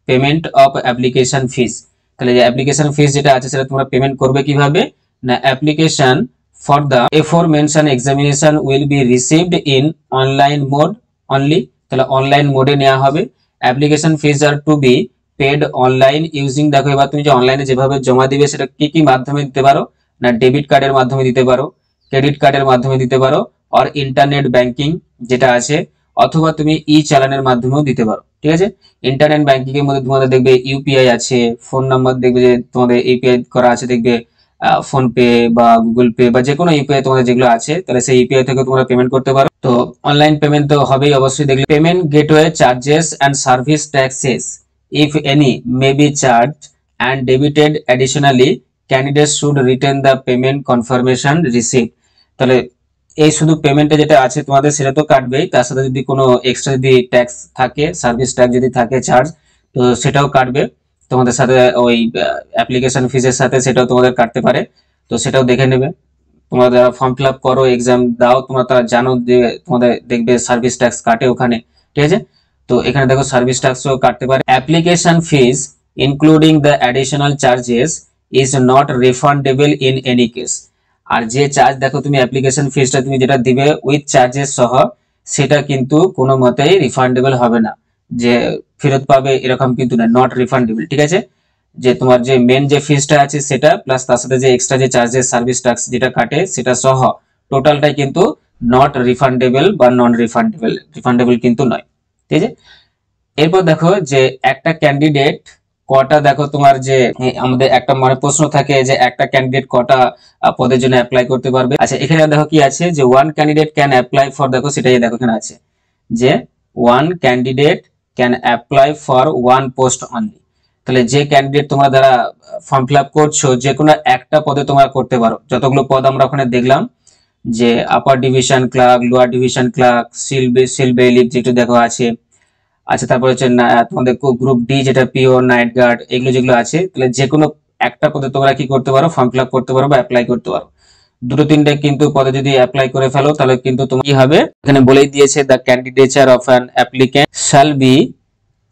payment of application fees. তাহলে যে অ্যাপ্লিকেশন ফিস যেটা আছে সেটা তোমরা পেমেন্ট করবে কিভাবে না, application for the aforementioned examination will be received in online mode only। তাহলে অনলাইন মোডে নেওয়া হবে। Application fees are to be paid online using, দেখো এবার তুমি যে অনলাইনে যেভাবে জমা দিবে সেটা কি কি মাধ্যমে দিতে পারো না, ডেবিট কার্ডের মাধ্যমে দিতে পারো, ক্রেডিট কার্ডের মাধ্যমে দিতে পারো, আর ইন্টারনেট ব্যাংকিং যেটা আছে, অথবা তুমি ই চালানের মাধ্যমেও দিতে পারো। ঠিক আছে, ইন্টারনেট ব্যাংকিং এর মধ্যে তোমাদের দেখবে ইউপিআই আছে, ফোন নাম্বার দেখবে যে তোমাদের ইউপিআই করা আছে, দেখবে ফোন পে বা গুগল পে বা যে কোনো ইউপিআই তোমাদের যেগুলো আছে, তাহলে সেই ইউপিআই থেকে তোমরা পেমেন্ট করতে পারো। তো অনলাইন পেমেন্ট তো হবেই অবশ্যই। দেখলে payment gateway charges and service taxes if any may be charged and debited additionally, candidates should retain the payment confirmation receipt। তাহলে এই শুধু পেমেন্টে যেটা আছে তোমাদের সেটা তো কাটবেই, তার সাথে যদি কোনো এক্সট্রা যদি ট্যাক্স থাকে, সার্ভিস ট্যাক্স যদি থাকে চার্জ, তো সেটাও কাটবে তোমাদের সাথে, ওই অ্যাপ্লিকেশন ফিসের সাথে সেটাও তোমাদের কাটতে পারে। তো সেটাও দেখে নেবে, তোমরা যারা ফর্ম ফিল আপ করো এক্সাম দাও তোমরা তারা জানো যে তোমাদের দেখবে সার্ভিস ট্যাক্স কাটে ওখানে। ঠিক আছে, তো এখানে দেখো সার্ভিস ট্যাক্সও কাটতে পারে। Application fees including the additional charges is not refundable in any case. আর যে চার্জ দেখো তুমি অ্যাপ্লিকেশন ফিসটা তুমি যেটা দিবে উইথ চার্জেস সহ, সেটা কিন্তু কোনো মতেই রিফান্ডেবল হবে না, যে ফেরত পাবে এরকম কিন্তু না, নট রিফান্ডেবল। ঠিক আছে, যে তোমার যে মেন যে ফিসটা আছে সেটা প্লাস তার সাথে যে এক্সট্রা যে চার্জেস সার্ভিস ট্যাক্স যেটা কাটে সেটা সহ টোটালটাই কিন্তু নট রিফান্ডেবল বা নন রিফান্ডেবল কিন্তু নয়। ঠিক আছে, এরপর দেখো যে একটা ক্যান্ডিডেট কটা দেখো তোমার যে আমাদের একটা মানে প্রশ্ন থাকে যে একটা ক্যান্ডিডেট কটা পদের জন্য অ্যাপ্লাই করতে পারবে। আচ্ছা এখানে দেখো কি আছে যে one candidate can apply for, দেখো সেটাই দেখো এখানে আছে যে one candidate can apply for one post only. তাহলে যে ক্যান্ডিডেট তোমরা যারা ফর্ম ফিল আপ করছো যে কোনো একটা পদে তোমরা করতে পারো। যতগুলো পদ আমরা ওখানে দেখলাম যে upper division clerk, lower division clerk, seal bailiff যেটা দেখো আছে। আচ্ছা তারপর হচ্ছে তোমাদের গ্রুপ ডি যেটা পিও, নাইট গার্ড, এগুলো যেগুলো আছে, তাহলে যে কোনো একটা পদে তোমরা কি করতে পারো, ফর্ম ফিল আপ করতে পারো বা অ্যাপ্লাই করতে পারো। দুটো তিনটে কিন্তু পদে যদি অ্যাপ্লাই করে ফেলো তাহলে কিন্তু তোমার কি হবে, এখানে বলেই দিয়েছে the candidature of an applicant shall be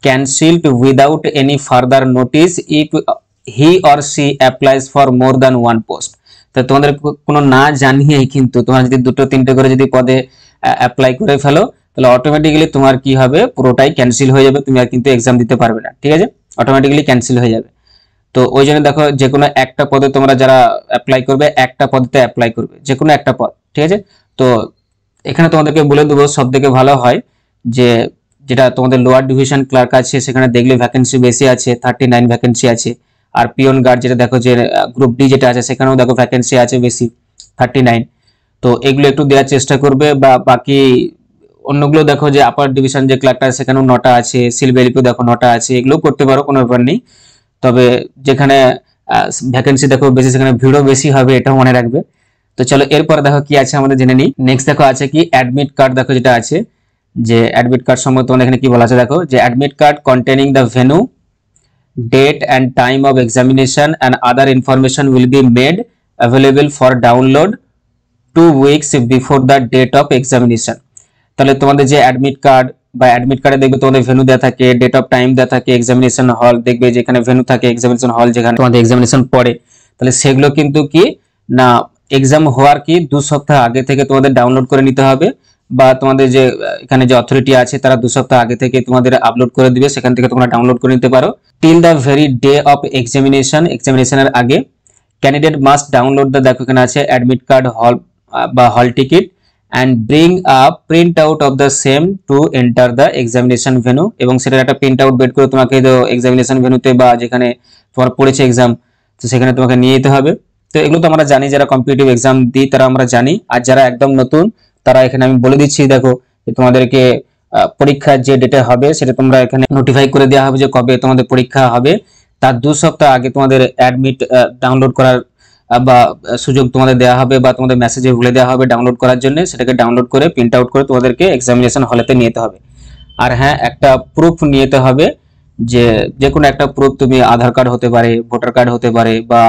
cancelled without any further notice if he or she applies for more than one post. তো তোমাদের কোনো না জানিয়েই কিন্তু তোমরা যদি দুটো তিনটে করে যদি পদে অ্যাপ্লাই করে ফেলো তাহলে অটোমেটিক্যালি তোমার কি হবে, পুরোটাই ক্যান্সেল হয়ে যাবে, তুমি আর কিন্তু এক্সাম দিতে পারবে না। ঠিক আছে, অটোমেটিক্যালি ক্যান্সেল হয়ে যাবে। তো ওই জন্য দেখো যে কোনো একটা পদে তোমরা যারা অ্যাপ্লাই করবে একটা পদে অ্যাপ্লাই করবে, যে কোনো একটা পদ। ঠিক আছে, তো এখানে তোমাদেরকে বলে দেবো সব থেকে ভালো হয় যে যেটা তোমাদের লোয়ার ডিভিশন ক্লার্ক আছে সেখানে দেখলে ভ্যাকেন্সি বেশি আছে, 39 ভ্যাকেন্সি আছে। আর পিয়ন গার্ড যেটা দেখো যে গ্রুপ ডি যেটা আছে সেখানেও দেখো ভ্যাকেন্সি আছে বেশি, 39। তো এগুলো একটু দেওয়ার চেষ্টা করবে। বা বাকি অন্যগুলো দেখো যে আপার ডিভিশন যে ক্লার্কটা সেখানেও 9টা আছে, সিল বেইলিফেও দেখো 9টা আছে, এগুলো করতে পারো, কোনো ব্যাপার নেই। তবে যেখানে ভ্যাকেন্সি দেখো বেশি সেখানে ভিড়ও বেশি হবে, এটা মনে রাখবে। তো চলো এরপর দেখো কি আছে আমাদের জেনে নিই। নেক্সট দেখো আছে কি অ্যাডমিট কার্ড, দেখো যেটা আছে যে অ্যাডমিট কার্ড সম্বন্ধে তোমাদের এখানে কি বলা আছে দেখো যে admit card containing the venue, date and time of examination and other information will be made available for download 2 weeks before the date of examination. তাহলে তোমাদের যে অ্যাডমিট কার্ড বা অ্যাডমিট কার্ডে দেখবে তোমাদের ভেন্যু দেওয়া থাকে, ডেট অফ টাইম দেওয়া থাকে, এক্সামিনেশন হল দেখবে যেখানে ভেন্যু থাকে, এক্সামিনেশন হল যেখানে তোমাদের এক্সামিনেশন পড়ে। তাহলে সেগুলো কিন্তু কি না এক্সাম হওয়ার কি 2 সপ্তাহ আগে থেকে তোমাদের ডাউনলোড করে নিতে হবে, বা তোমাদের যে এখানে যে অথরিটি আছে তারা 2 সপ্তাহ আগে থেকে তোমাদের আপলোড করে দিবে, সেখান থেকে তোমরা ডাউনলোড করে নিতে পারো। Till the very day of examination, এক্সামিনেশনের আগে ক্যান্ডিডেট মাস্ট ডাউনলোড দ্য, দেখো এখানে আছে অ্যাডমিট কার্ড হল বা হল ticket and bring a print out of the same to enter the examination venue, এবং সেটার একটা প্রিন্ট আউট বের করে তোমাকে এক্সামিনেশন ভেন্যুতে বা যেখানে তোমার পড়েছে এক্সাম তো সেখানে তোমাকে নিয়ে যেতে হবে। তো এগুলো তো আমরা জানি, যারা কম্পিটিটিভ এক্সাম দিই তারা আমরা জানি। আর যারা একদম নতুন তারা এখানে আমি বলে দিচ্ছি দেখো যে তোমাদেরকে পরীক্ষার যে ডেটে হবে সেটা তোমরা এখানে নোটিফাই করে দেওয়া হবে যে কবে তোমাদের পরীক্ষা হবে, তার 2 সপ্তাহ আগে তোমাদের অ্যাডমিট ডাউনলোড করার বা সুযোগ তোমাদের দেওয়া হবে, বা তোমাদের মেসেজে বলে দেওয়া হবে ডাউনলোড করার জন্য। সেটাকে ডাউনলোড করে প্রিন্ট আউট করে তোমাদেরকে এক্সামিনেশন হলেতে নিয়ে যেতে হবে। আর হ্যাঁ, একটা প্রুফ নিয়ে যেতে হবে, যে কোনো একটা প্রুফ, তুমি আধার কার্ড হতে পারে, ভোটার কার্ড হতে পারে, বা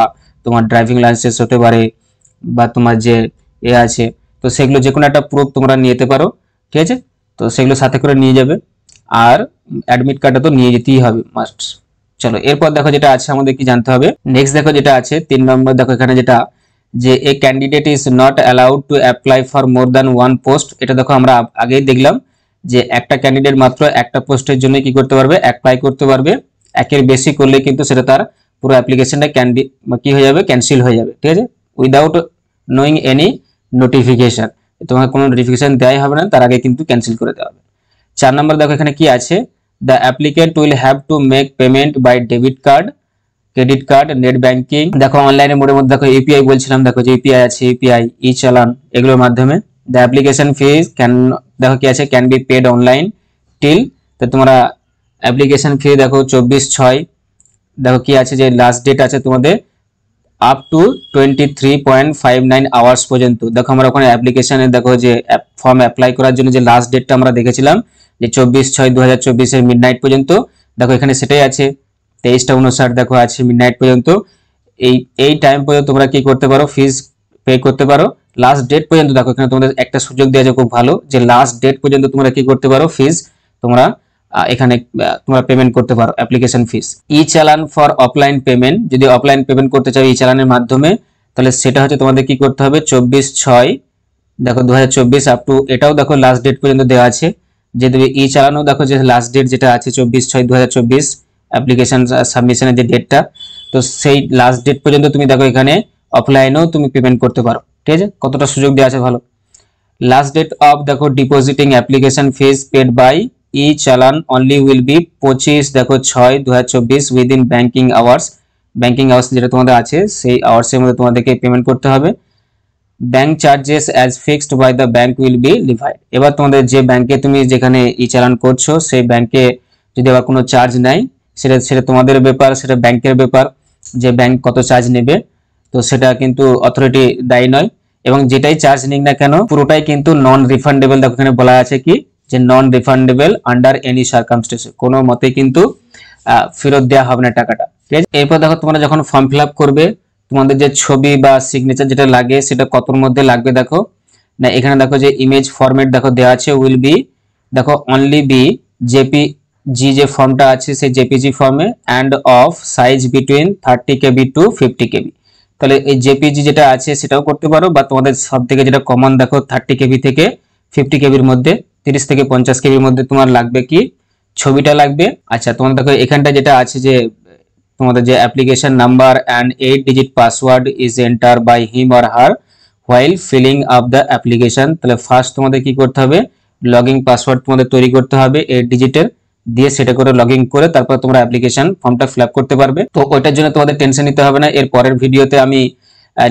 তোমার ড্রাইভিং লাইসেন্স হতে পারে, বা তোমার যে আছে, তো সেগুলো যে কোনো একটা প্রুফ তোমরা নিয়ে যেতে পারো। ঠিক আছে, তো সেগুলো সাথে করে নিয়ে যাবে। আর অ্যাডমিট কার্ডটা তো নিয়ে যেতেই হবে মাস্ট। চলো এরপর দেখো যেটা আছে আমাদের কি জানতে হবে। নেক্সট দেখো যেটা আছে 3 নম্বর, দেখো এখানে যেটা যে এ candidate is not allowed to apply for more than one post. এটা দেখো আমরা আগেই দেখলাম যে একটা ক্যান্ডিডেট মাত্র একটা পোস্টের জন্য কি করতে পারবে, অ্যাপ্লাই করতে পারবে। একের বেশি করলে কিন্তু সেটা তার পুরো অ্যাপ্লিকেশনটা কি হয়ে যাবে, ক্যান্সেল হয়ে যাবে। ঠিক আছে, উইদাউট নোয়িং এনি নোটিফিকেশন, তোমাকে কোনো নোটিফিকেশন দেওয়াই হবে না, তার আগে কিন্তু ক্যান্সেল করে দেওয়া হবে। 4 নম্বর দেখো এখানে কি আছে, the applicant will have to make payment by debit card, credit card, net banking. দেখো অনলাইনের মোডের মধ্যে দেখো ইউপিআই বলছিলাম, দেখো যে ইউপিআই আছে, ইউপিআই, ই চালান, এগুলোর মাধ্যমে। দ্য অ্যাপ্লিকেশন ফিজ ক্যান, দেখো কি আছে, can be paid online till, তো তোমরা অ্যাপ্লিকেশন ফি দেখো 24/6, দেখো কি আছে যে লাস্ট ডেট আছে তোমাদের আপ টু 23.59 আওয়ার্স পর্যন্ত। দেখো আমরা ওখানে অ্যাপ্লিকেশনে দেখো যে ফর্ম অ্যাপ্লাই করার জন্য যে লাস্ট ডেটটা আমরা দেখেছিলাম যে 24/6/2024 এর মিডনাইট পর্যন্ত, দেখো এখানে সেটাই আছে 23:59 দেখো আছে মিডনাইট পর্যন্ত। এই টাইম পর্যন্ত তোমরা কি করতে পারো, ফিজ পে করতে পারো। লাস্ট ডেট পর্যন্ত দেখো এখানে তোমাদের একটা সুযোগ দেওয়া আছে খুব ভালো, যে লাস্ট ডেট পর্যন্ত তোমরা কি করতে পারো, ফিজ তোমরা এখানে তোমরা পেমেন্ট করতে পারো application fees. E challan for offline payment, যদি অফলাইন পেমেন্ট করতে চাও ই চালানের মাধ্যমে, তাহলে সেটা হচ্ছে তোমাদের কি করতে হবে 24/6 দেখো 2024 আপ টু, এটাও দেখো লাস্ট ডেট পর্যন্ত দেওয়া আছে। যে তুমি ই চালানো দেখো যে লাস্ট ডেট যেটা আছে 24/6/2024 অ্যাপ্লিকেশন সাবমিশনের যে ডেটটা, তো সেই লাস্ট ডেট পর্যন্ত তুমি দেখো এখানে অফলাইনেও তুমি পেমেন্ট করতে পারো। ঠিক আছে, কতটা সুযোগ দেওয়া আছে ভালো। লাস্ট ডেট অফ দেখো depositing application fees paid by e challan only will be 25/6/2024 within banking hours. Banking hours যেটা তোমাদের আছে সেই আওয়ার্সের মধ্যে তোমাদেরকে পেমেন্ট করতে হবে। Bank charges as fixed by the bank will be levied. এবার তোমাদের যে ব্যাংকে তুমি যেখানে ই চালান করছো সেই ব্যাংকে যদি আবার কোনো চার্জ নেয় সেটা সেটা তোমাদের ব্যাপার, সেটা ব্যাংকের ব্যাপার যে ব্যাংক কত চার্জ নেবে। তো সেটা কিন্তু অথরিটি দায়ী নয়, এবং যেটাই চার্জ নিক না কেন পুরোটাই কিন্তু নন রিফান্ডেবল। দেখো এখানে বলা আছে কি যে non refundable under any circumstance, কোনো মতে কিন্তু ফেরত দেওয়া হবে না টাকাটা। ঠিক আছে, এরপর দেখো তোমরা যখন ফর্ম ফিল আপ করবে তোমাদের যে ছবি বা সিগনেচার যেটা লাগে সেটা কতর মধ্যে লাগবে দেখো না, এখানে দেখো যে ইমেজ ফরম্যাট দেখো দেওয়া আছে উইল বি, দেখো অনলি বি জেপিজি যে ফর্মটা আছে সেই জেপিজি ফর্মে and of size between 30 KB to 50 KB। তাহলে এই জেপিজি যেটা আছে সেটাও করতে পারো, বা তোমাদের সব থেকে যেটা কমন দেখো 30 KB থেকে 50 KBর মধ্যে 30 থেকে 50 KBর মধ্যে তোমার লাগবে কি ছবিটা লাগবে। আচ্ছা তোমার দেখো এখানটা যেটা আছে যে তোমাদের যে application number and 8 digit password is enter by him or her while filling up the application. তাহলে ফার্স্ট তোমাদের কি করতে হবে লগইন পাসওয়ার্ড তোমাদের তৈরি করতে হবে 8 ডিজিটের, দিয়ে সেটা করে লগইন করে তারপর তোমরা অ্যাপ্লিকেশন ফর্মটা ফিল আপ করতে পারবে। তো ওইটার জন্য তোমাদের টেনশন নিতে হবে না, এর পরের ভিডিওতে আমি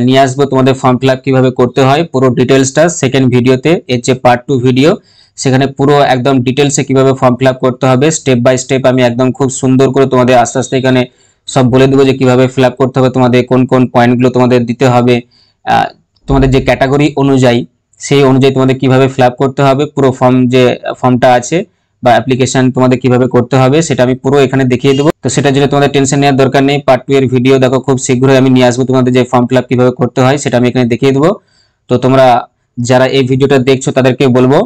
নিয়ে আসবো তোমাদের ফর্ম ফিল আপ কিভাবে করতে হয় পুরো ডিটেলসটা। সেকেন্ড ভিডিওতে এর যে পার্ট 2 ভিডিও সেখানে পুরো একদম ডিটেলসে কিভাবে ফর্ম ফিল আপ করতে হবে স্টেপ বাই স্টেপ আমি একদম খুব সুন্দর করে তোমাদের আস্তে আস্তে এখানে সব বলে দেবো যে কিভাবে ফিল আপ করতে হবে, তোমাদের কোন কোন পয়েন্টগুলো তোমাদের দিতে হবে, তোমাদের যে ক্যাটাগরি অনুযায়ী সেই অনুযায়ী তোমাদের কিভাবে ফিল আপ করতে হবে, পুরো ফর্ম যে ফর্মটা আছে বা অ্যাপ্লিকেশন তোমাদের কিভাবে করতে হবে সেটা আমি পুরো এখানে দেখিয়ে দেবো। তো সেটার জন্য তোমাদের টেনশন নেওয়ার দরকার নেই। পার্ট 2 এর ভিডিও দেখো খুব শীঘ্রই আমি নিয়ে আসবো, তোমাদের যে ফর্ম ফিল আপ কিভাবে করতে হয় সেটা আমি এখানে দেখিয়ে দেবো। তো তোমরা যারা এই ভিডিওটা দেখছো তাদেরকে বলবো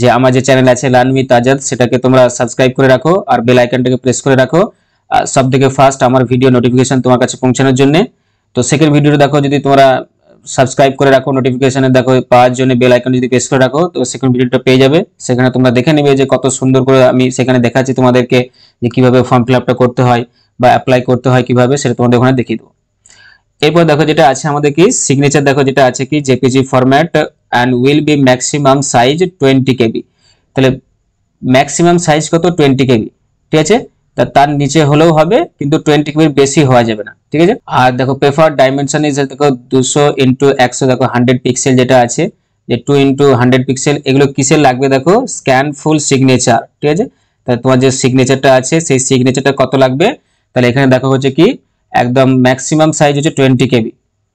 যে আমার যে চ্যানেল আছে লার্ন উইথ আজাদ সেটাকে তোমরা সাবস্ক্রাইব করে রাখো আর বেল আইকনটাকে প্রেস করে রাখো সব থেকে ফার্স্ট আমার ভিডিও নোটিফিকেশন তোমার কাছে পৌঁছানোর জন্য। তো সেকেন্ড ভিডিওটা দেখো যদি তোমরা সাবস্ক্রাইব করে রাখো নোটিফিকেশনে দেখো পাওয়ার জন্য বেল আইকন যদি প্রেস করে রাখো তো সেকেন্ড ভিডিওটা পেয়ে যাবে। সেখানে তোমরা দেখে নেবে যে কত সুন্দর করে আমি সেখানে দেখাচ্ছি তোমাদেরকে যে কিভাবে ফর্ম ফিল আপটা করতে হয় বা অ্যাপ্লাই করতে হয় কিভাবে সেটা তোমাদের ওখানে দেখিয়ে দেবো। এরপর দেখো যেটা আছে আমাদের কি সিগনেচার দেখো যেটা আছে কি JPG format and will be maximum size 20 KB। তাহলে ম্যাক্সিমাম সাইজ কত 20 KB, ঠিক আছে, তার নিচে হলেও হবে কিন্তু 20 KB বেশি হওয়া যাবে না, ঠিক আছে। আর দেখো প্রেফার ডাইমেনশন ইজ দেখো 200x100 দেখো 100 পিক্সেল যেটা আছে যে 2x100 পিক্সেল, এগুলো কিসের লাগবে দেখো স্ক্যান ফুল সিগনেচার, ঠিক আছে। তাহলে তোমার যে সিগনেচারটা আছে সেই সিগনেচারটা কত লাগবে, তাহলে এখানে দেখো হচ্ছে কি একদম ম্যাক্সিমাম সাইজ হচ্ছে 20 KB,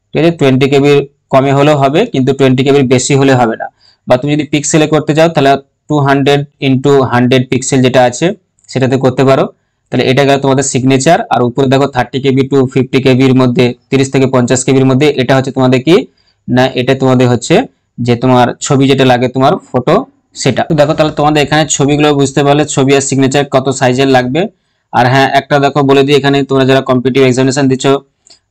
ঠিক আছে। 20 KB কমে হলেও হবে কিন্তু 20 KB বেশি হলে হবে না। বা তুমি যদি পিক্সেলে করতে চাও তাহলে 200x100 পিক্সেল যেটা আছে সেটাতে করতে পারো। তাহলে এটা গেল তোমাদের সিগনেচার। আর উপরে দেখো 30 KB টু 50 KB এর মধ্যে 30 থেকে 50 KB এর মধ্যে এটা হচ্ছে তোমাদের কি না এটা তোমাদের হচ্ছে যে তোমার ছবি যেটা লাগে তোমার ফটো সেটা। তো দেখো তাহলে তোমাদের এখানে ছবিগুলো বুঝতে পারলে ছবি আর সিগনেচার কত সাইজের লাগবে। আর হ্যাঁ একটা দেখো বলে দিই এখানে তোমরা যারা কম্পিটিটিভ এক্সামিনেশন দিচ্ছ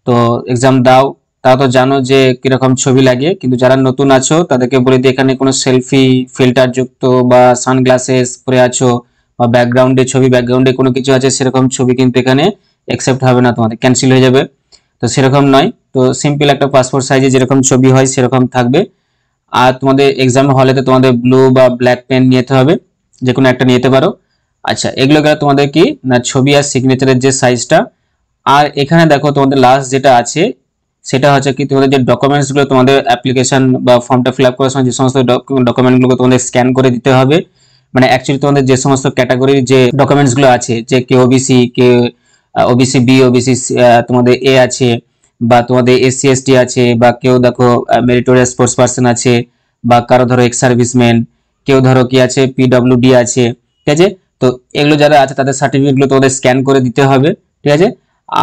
তো এক্সাম দাও তারা তো জানো যে কিরকম ছবি লাগে, কিন্তু যারা নতুন আছো তাদেরকে বলে দিই এখানে কোনো সেলফি ফিল্টার যুক্ত বা সানগ্লাসেস পরে আছো বা ব্যাকগ্রাউন্ডে ছবি ব্যাকগ্রাউন্ডে কোনো কিছু আছে সেরকম ছবি কিন্তু এখানে অ্যাকসেপ্ট হবে না, তোমাদের ক্যান্সেল হয়ে যাবে। তো সেরকম নয়, তো সিম্পল একটা পাসপোর্ট সাইজে যেরকম ছবি হয় সেরকম থাকবে। আর তোমাদের এক্সাম হলেতে তোমাদের ব্লু বা ব্ল্যাক পেন নিতে হবে, যে কোনো একটা নিতে পারো। আচ্ছা এগুলো গেলে তোমাদের কি না ছবি আর সিগনেচারের যে সাইজটা। আর এখানে দেখো তোমাদের লাস্ট যেটা আছে সেটা হচ্ছে কি তোমাদের যে ডকুমেন্টসগুলো তোমাদের অ্যাপ্লিকেশন বা ফর্মটা ফিল আপ করার সময় যে সমস্ত ডকুমেন্টগুলো তোমাদের স্ক্যান করে দিতে হবে, মানে অ্যাকচুয়ালি তোমাদের যে সমস্ত ক্যাটাগরির যে ডকুমেন্টসগুলো আছে যে কে ওবিসি কে ওবিসি বি ওবিসি তোমাদের এ আছে বা তোমাদের এসসি এসটি আছে বা কেউ দেখো মেরিটোরিয়াস স্পোর্টস পার্সন আছে বা কারো ধরো এক্স সার্ভিসম্যান, কেউ ধরো কি আছে পিডব্লিউডি আছে, ঠিক আছে। তো এগুলো যারা আছে তাদের সার্টিফিকেটগুলো তোমাদের স্ক্যান করে দিতে হবে, ঠিক আছে।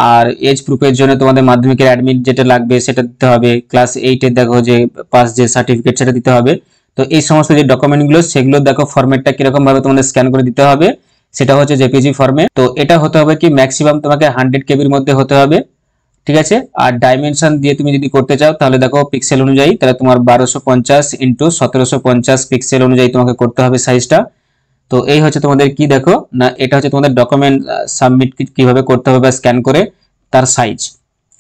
আর এজ প্রুফের জন্য তোমাদের মাধ্যমিকের অ্যাডমিট যেটা লাগবে সেটা দিতে হবে, ক্লাস 8 এর দেখো যে পাস যে সার্টিফিকেট সেটা দিতে হবে। তো এই সমস্ত যে ডকুমেন্টগুলো সেগুলো দেখো ফরম্যাটটা কিরকম ভাবে তোমাদের স্ক্যান করে দিতে হবে সেটা হচ্ছে জেপিজি ফরম্যাট। তো এটা হতে হবে কি ম্যাক্সিমাম তোমাকে 100 কেবির মধ্যে হতে হবে, ঠিক আছে। আর ডাইমেনশন দিয়ে তুমি যদি করতে চাও তাহলে দেখো পিক্সেল অনুযায়ী তাহলে তোমার 1250 ইন্টু 1750 পিক্সেল অনুযায়ী তোমাকে করতে হবে সাইজটা। তো এই হচ্ছে তোমাদের কি দেখো না এটা হচ্ছে তোমাদের ডকুমেন্ট সাবমিট কিভাবে করতে হবে বা স্ক্যান করে তার সাইজ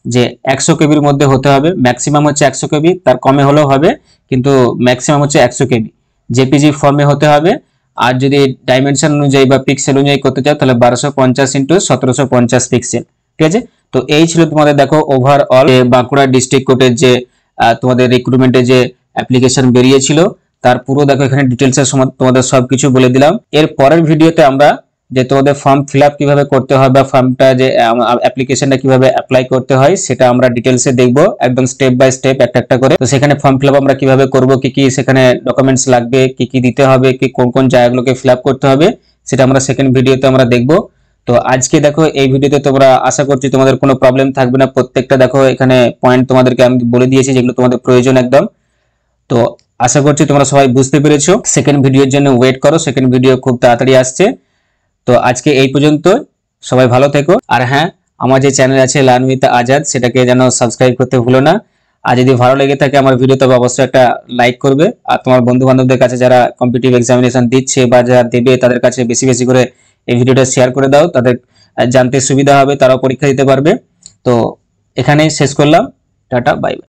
যে 100 কেবির মধ্যে হতে হবে, ম্যাক্সিমাম হচ্ছে 100 কেবি, তার কমে হলেও হবে কিন্তু ম্যাক্সিমাম হচ্ছে 100 কেবি জেপিজি ফর্মে হতে হবে। আর যদি ডাইমেনশন অনুযায়ী বা পিক্সেল অনুযায়ী করতে চাও তাহলে 1250 × 1750 পিক্সেল। ঠিক আছে, তো এই ছিল তোমাদের দেখো ওভারঅল বাঁকুড়া ডিস্ট্রিক্ট কোর্টের যে তোমাদের রিক্রুটমেন্টের যে অ্যাপ্লিকেশন বেরিয়েছিল তার পুরো দেখো এখানে ডিটেলসে তোমাদের সবকিছু বলে দিলাম। এর পরের ভিডিওতে আমরা যে তোমাদের ফর্ম ফিল আপ কিভাবে করতে হয় বা ফর্মটা যে অ্যাপ্লিকেশনটা কিভাবে অ্যাপ্লাই করতে হয় সেটা আমরা ডিটেলসে দেখবো, একদম স্টেপ বাই স্টেপ একটা একটা করে। তো সেখানে ফর্ম ফিল আপ আমরা কিভাবে করব, কি কি সেখানে ডকুমেন্টস লাগবে, কি কি দিতে হবে, কি কোন কোন জায়গাগুলোকে ফিল আপ করতে হবে, সেটা আমরা সেকেন্ড ভিডিওতে আমরা দেখবো। তো আজকে দেখো এই ভিডিওতে তোমরা আশা করছি তোমাদের কোনো প্রবলেম থাকবে না, প্রত্যেকটা দেখো এখানে পয়েন্ট তোমাদেরকে আমি বলে দিয়েছি যেগুলো তোমাদের প্রয়োজন একদম। তো আশা করছি তোমরা সবাই বুঝতে পেরেছো। সেকেন্ড ভিডিওর জন্য ওয়েট করো, সেকেন্ড ভিডিও খুব তাড়াতাড়ি আসছে। তো আজকে এই পর্যন্ত, সবাই ভালো থেকো। আর হ্যাঁ, আমার যে চ্যানেল আছে লার্ন উইথ আজাদ সেটাকে যেন সাবস্ক্রাইব করতে ভুলো না। আর যদি ভালো লেগে থাকে আমার ভিডিও তবে অবশ্যই একটা লাইক করবে। আর তোমার বন্ধু বান্ধবদের কাছে যারা কম্পিটিটিভ এক্সামিনেশন দিচ্ছে বা যারা দেবে তাদের কাছে বেশি বেশি করে এই ভিডিওটা শেয়ার করে দাও, তাদের জানতে সুবিধা হবে, তারাও পরীক্ষা দিতে পারবে। তো এখানেই শেষ করলাম, টাটা বাই বাই।